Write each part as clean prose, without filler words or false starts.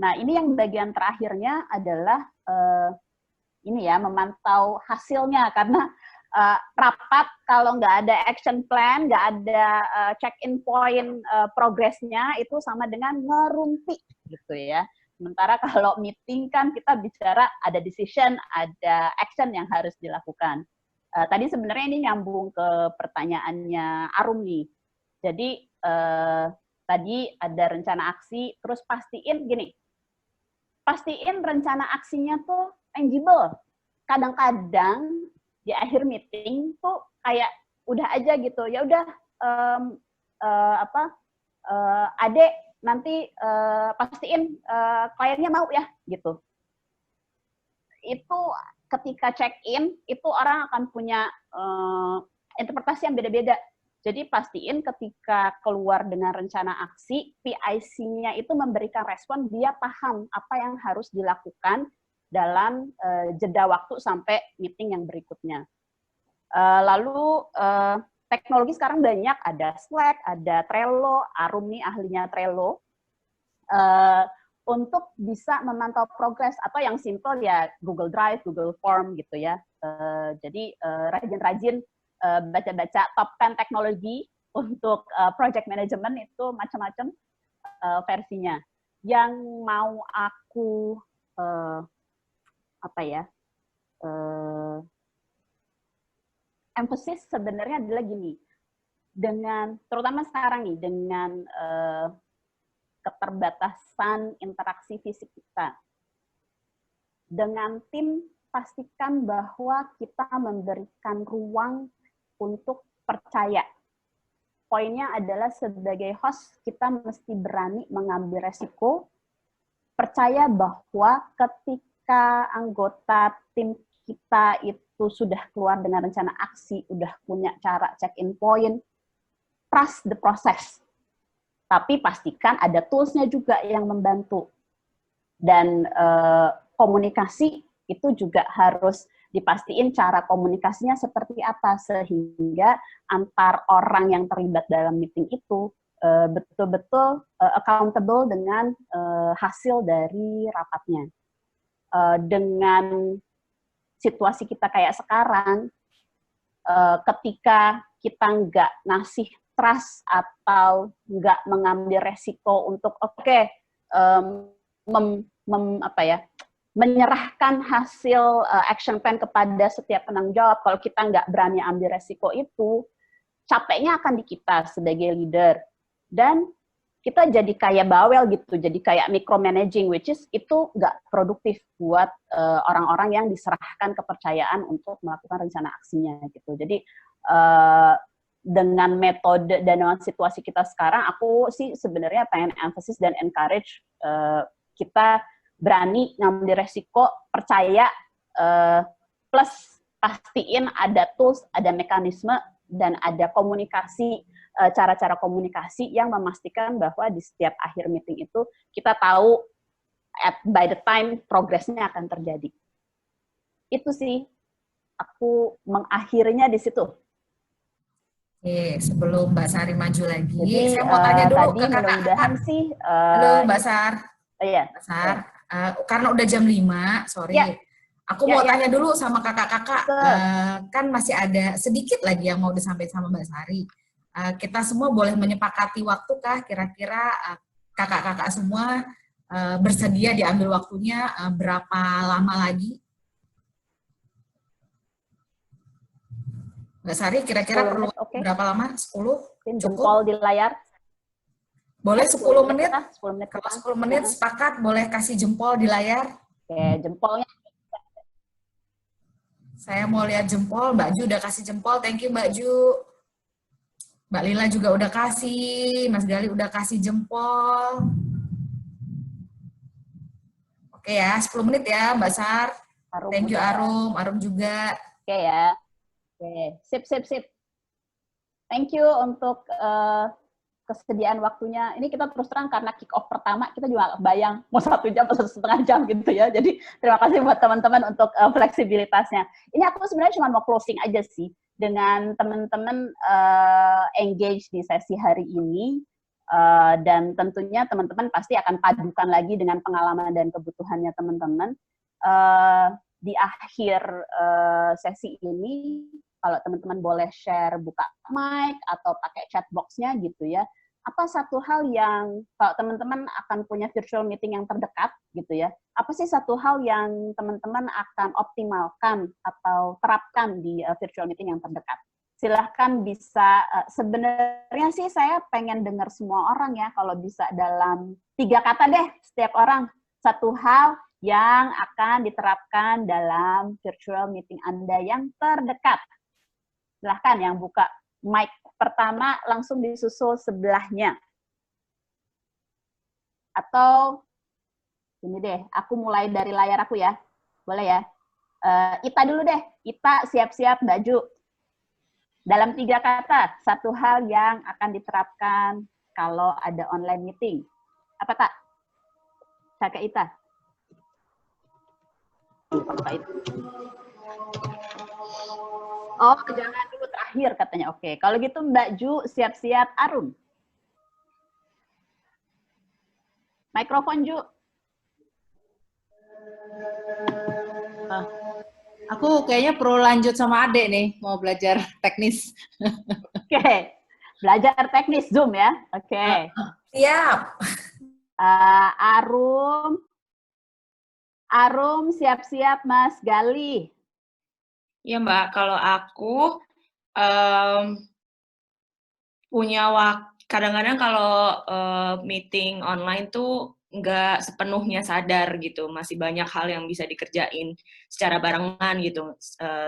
Nah, ini yang bagian terakhirnya adalah ini ya, memantau hasilnya, karena rapat kalau nggak ada action plan, nggak ada check-in point progresnya, itu sama dengan ngerumpi gitu ya. Sementara kalau meeting kan kita bicara ada decision, ada action yang harus dilakukan. Tadi sebenarnya ini nyambung ke pertanyaannya Arum nih. Jadi tadi ada rencana aksi, terus pastiin gini, pastiin rencana aksinya tuh tangible. Kadang-kadang di akhir meeting tuh kayak udah aja gitu, ya udah adek nanti pastiin kliennya mau ya gitu. Itu ketika check-in itu orang akan punya interpretasi yang beda-beda. Jadi pastiin ketika keluar dengan rencana aksi, PIC-nya itu memberikan respon, dia paham apa yang harus dilakukan dalam jeda waktu sampai meeting yang berikutnya. Lalu teknologi sekarang banyak, ada Slack, ada Trello, Arum nih ahlinya Trello, untuk bisa memantau progres, atau yang simple ya Google Drive, Google Form gitu ya. Jadi rajin-rajin baca-baca top 10 teknologi untuk project management, itu macam-macam versinya. Yang mau aku emphasis sebenarnya adalah gini, dengan terutama sekarang nih dengan keterbatasan interaksi fisik kita, dengan tim pastikan bahwa kita memberikan ruang untuk percaya. Poinnya adalah sebagai host kita mesti berani mengambil resiko, percaya bahwa ketika anggota tim kita itu sudah keluar dengan rencana aksi, udah punya cara check-in point, trust the process. Tapi pastikan ada tools-nya juga yang membantu. Dan komunikasi itu juga harus dipastiin cara komunikasinya seperti apa, sehingga antar orang yang terlibat dalam meeting itu betul-betul accountable dengan hasil dari rapatnya. Dengan situasi kita kayak sekarang, ketika kita nggak ngasih trust atau nggak mengambil resiko untuk menyerahkan hasil action plan kepada setiap penanggung jawab, kalau kita nggak berani ambil resiko itu, capeknya akan di kita sebagai leader. Dan kita jadi kayak bawel gitu, jadi kayak micromanaging, which is itu nggak produktif buat orang-orang yang diserahkan kepercayaan untuk melakukan rencana aksinya gitu. Jadi dengan metode dan dengan situasi kita sekarang, aku sih sebenarnya pengen emphasis dan encourage kita berani ngambil resiko, percaya, plus pastiin ada tools, ada mekanisme, dan ada komunikasi, cara-cara komunikasi yang memastikan bahwa di setiap akhir meeting itu kita tahu by the time progresnya akan terjadi. Itu sih, aku mengakhirinya di situ. Oke, sebelum Mbak Sari maju lagi, jadi, saya mau tanya dulu ke kakak-kakak. sih. Halo Mbak Sar. Iya. Mbak Sar, karena udah jam 5, sorry. Ya. Aku mau tanya dulu sama kakak-kakak, kan masih ada sedikit lagi yang mau disampaikan sama Mbak Sari. Kita semua boleh menyepakati waktu kah? Kira-kira kakak-kakak semua bersedia diambil waktunya berapa lama lagi? Mbak Sari, kira-kira perlu berapa lama? 10? Jempol di layar. Boleh 10 menit? 10 menit. Kalau 10 menit sepakat, boleh kasih jempol di layar. Oke, jempolnya. Saya mau lihat jempol. Mbak Ju udah kasih jempol. Thank you Mbak Ju. Mbak Lila juga udah kasih. Mas Gali udah kasih jempol. Oke ya, 10 menit ya Mbak Sar. Thank you Arum. Arum juga. Oke ya. Oke, sip. Thank you untuk kesediaan waktunya. Ini kita terus terang karena kick off pertama, kita juga bayang mau 1 jam atau 1,5 jam gitu ya. Jadi terima kasih buat teman-teman untuk fleksibilitasnya. Ini aku sebenarnya cuma mau closing aja sih. Dengan teman-teman engage di sesi hari ini, Dan tentunya teman-teman pasti akan padukan lagi dengan pengalaman dan kebutuhannya teman-teman. Di akhir sesi ini, kalau teman-teman boleh share buka mic atau pakai chat box-nya gitu ya, apa satu hal yang kalau teman-teman akan punya virtual meeting yang terdekat gitu ya, apa sih satu hal yang teman-teman akan optimalkan atau terapkan di virtual meeting yang terdekat? Silahkan bisa, sebenarnya sih saya pengen dengar semua orang ya, kalau bisa dalam 3 kata deh setiap orang, satu hal yang akan diterapkan dalam virtual meeting Anda yang terdekat. Silahkan yang buka mic pertama langsung disusul sebelahnya. Atau, ini deh, aku mulai dari layar aku ya, boleh ya? Ita dulu deh, Ita siap-siap baju. Dalam 3 kata, satu hal yang akan diterapkan kalau ada online meeting. Apa, Tak? Kakak Ita. Oh, jangan dulu terakhir katanya. Oke, kalau gitu Mbak Ju siap-siap Arum. Mikrofon Ju. Aku kayaknya perlu lanjut sama Adek nih, mau belajar teknis. Oke, belajar teknis Zoom ya. Oke. Siap. Arum siap-siap Mas Gali. Ya Mbak, kalau aku punya kadang-kadang kalau meeting online tuh nggak sepenuhnya sadar gitu, masih banyak hal yang bisa dikerjain secara barengan gitu,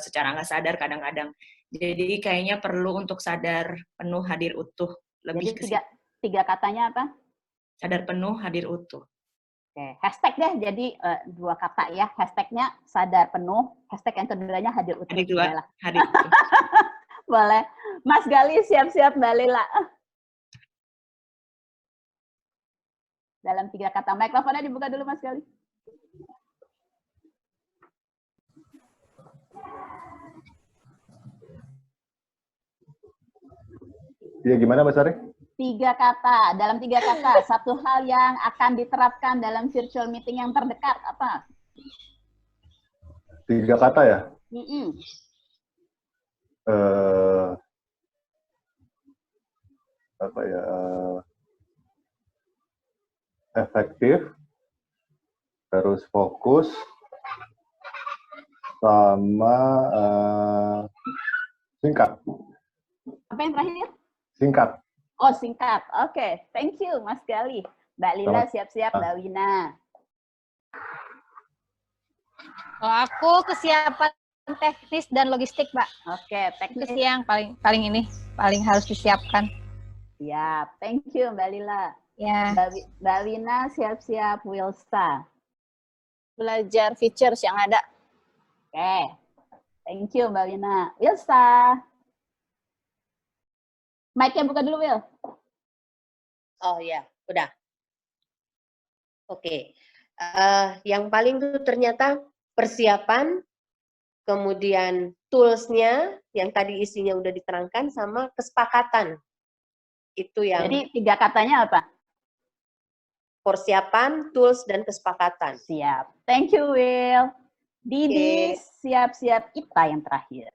secara nggak sadar kadang-kadang. Jadi kayaknya perlu untuk sadar penuh hadir utuh. Lebih Jadi tiga katanya apa? Sadar penuh hadir utuh. Oke, hashtag deh, jadi 2 kata ya. Hashtagnya sadar penuh, hashtag yang keduanya hadir utuh. Hadir utuh. Boleh. Mas Gali siap-siap Mbak Lila. Dalam 3 kata. Mikrofonnya dibuka dulu Mas Gali. Ya, gimana Mbak Sari? 3 kata. Dalam 3 kata, satu hal yang akan diterapkan dalam virtual meeting yang terdekat, apa? 3 kata ya? Apa ya? Efektif, terus fokus, sama singkat. Apa yang terakhir? Singkat. Oh, singkat. Oke, thank you Mas Gali. Mbak Lila siap-siap, Mbak Wina. Kalau aku kesiapan teknis dan logistik, Mbak. Oke, teknis. Itu sih yang paling harus disiapkan. Siap, thank you Mbak Lila. Ya. Mbak Wina siap-siap Wilsa. Belajar features yang ada. Oke, thank you Mbak Wina. Wilsa. Mic-nya buka dulu, Will. Oh ya, udah. Oke. Yang paling tuh ternyata persiapan, kemudian tools-nya yang tadi isinya udah diterangkan, sama kesepakatan. Itu yang. Jadi 3 katanya apa? Persiapan, tools, dan kesepakatan. Siap. Thank you, Will. Didi, siap-siap Ita yang terakhir.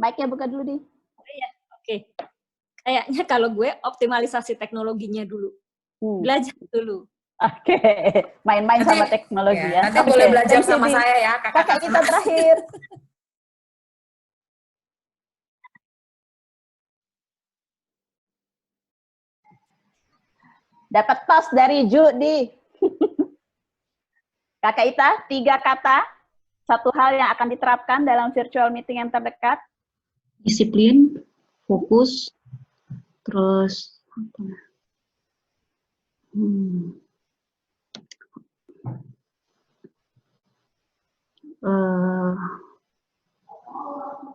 Mic-nya buka dulu, Di. Iya, oke. Kayaknya kalau gue optimalisasi teknologinya dulu. Belajar dulu. Oke. Main-main sama teknologi ya. Nanti boleh belajar sama saya ya, kakak kita terakhir. Dapat tos dari Judi. Kakak Ita, 3 kata, satu hal yang akan diterapkan dalam virtual meeting yang terdekat. Disiplin, fokus, terus apa?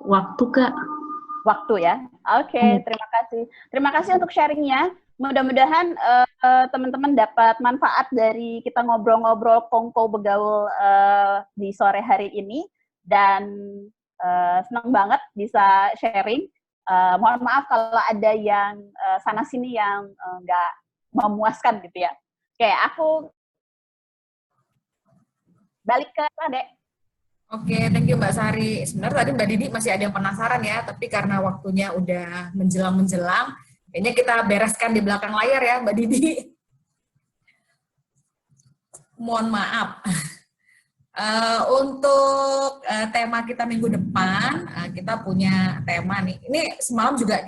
Waktu, Kak. Waktu ya. Oke, terima kasih. Terima kasih untuk sharingnya. Mudah-mudahan teman-teman dapat manfaat dari kita ngobrol-ngobrol kongko begaul di sore hari ini. Dan senang banget bisa sharing. Mohon maaf kalau ada yang sana sini yang nggak memuaskan gitu ya. Oke, aku balik ke Adek. Oke, thank you Mbak Sari. Sebenarnya tadi Mbak Didi masih ada yang penasaran ya, tapi karena waktunya udah menjelang-menjelang, kayaknya kita bereskan di belakang layar ya Mbak Didi. Mohon maaf. Untuk tema kita minggu depan, kita punya tema nih. Ini semalam juga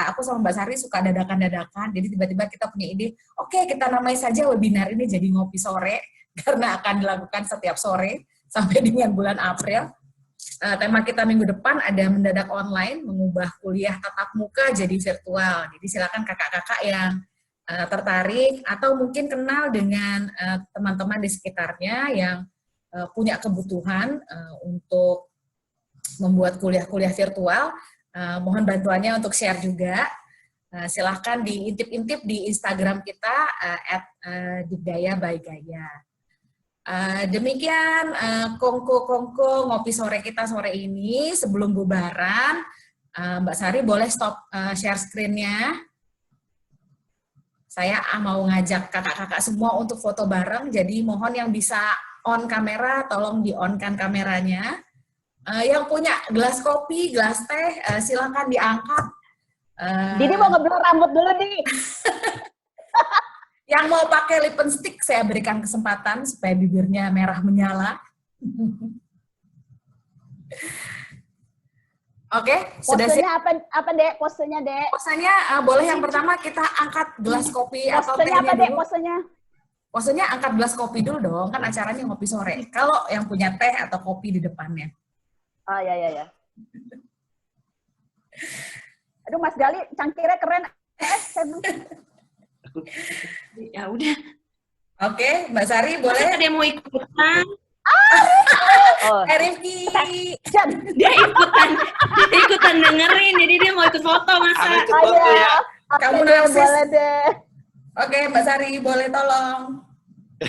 aku sama Mbak Sari suka dadakan-dadakan, jadi tiba-tiba kita punya ide, oke, kita namai saja webinar ini jadi ngopi sore, karena akan dilakukan setiap sore sampai dengan bulan April. Tema kita minggu depan ada mendadak online, mengubah kuliah tatap muka jadi virtual. Jadi silakan kakak-kakak yang tertarik atau mungkin kenal dengan teman-teman di sekitarnya yang punya kebutuhan untuk membuat kuliah-kuliah virtual, mohon bantuannya untuk share juga. Silahkan diintip-intip di Instagram kita @digdaya by Gaya. Demikian kongko ngopi sore kita sore ini. Sebelum bubaran, Mbak Sari boleh stop share screen-nya. Saya mau ngajak kakak-kakak semua untuk foto bareng, jadi mohon yang bisa on kamera, tolong di-on-kan kameranya. Yang punya gelas kopi, gelas teh, silakan diangkat. Didi mau ngeblur rambut dulu, Di. Yang mau pakai lip stick, saya berikan kesempatan supaya bibirnya merah menyala. Oke, sudah siap. Posenya apa, Dek? Posenya, Dek? Posenya boleh yang pertama kita angkat gelas kopi atau tehnya apa, Dek? dulu. Posenya angkat gelas kopi dulu dong, kan acaranya ngopi sore. Kalau yang punya teh atau kopi di depannya. Oh, ya. Aduh, Mas Gali, cangkirnya keren. Ya udah. Oke, Mbak Sari boleh. Ada yang mau ikutan? Rifki. Dia ikutan dengerin, jadi dia mau ikut foto masa. Kamu narsis. Boleh deh. Oke, Mbak Sari boleh tolong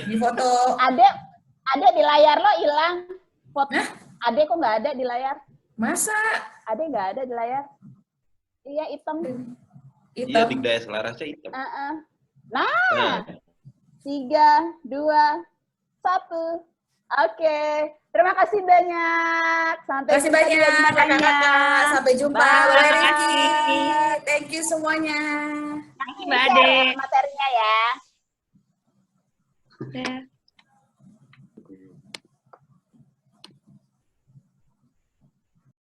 di foto. Adek di layar lo hilang. Foto. Adek kok nggak ada di layar? Masa? Adek nggak ada di layar? Iya, hitam. Iya, Digdaya selarasnya hitam. Nah, 3, 2, 1. Oke, terima kasih banyak. Terima kasih banyak, kakak-kakak. Sampai jumpa. Bye, Riki. Thank you semuanya. Terima kasih, Mbak Ade. Materinya ya. Udah.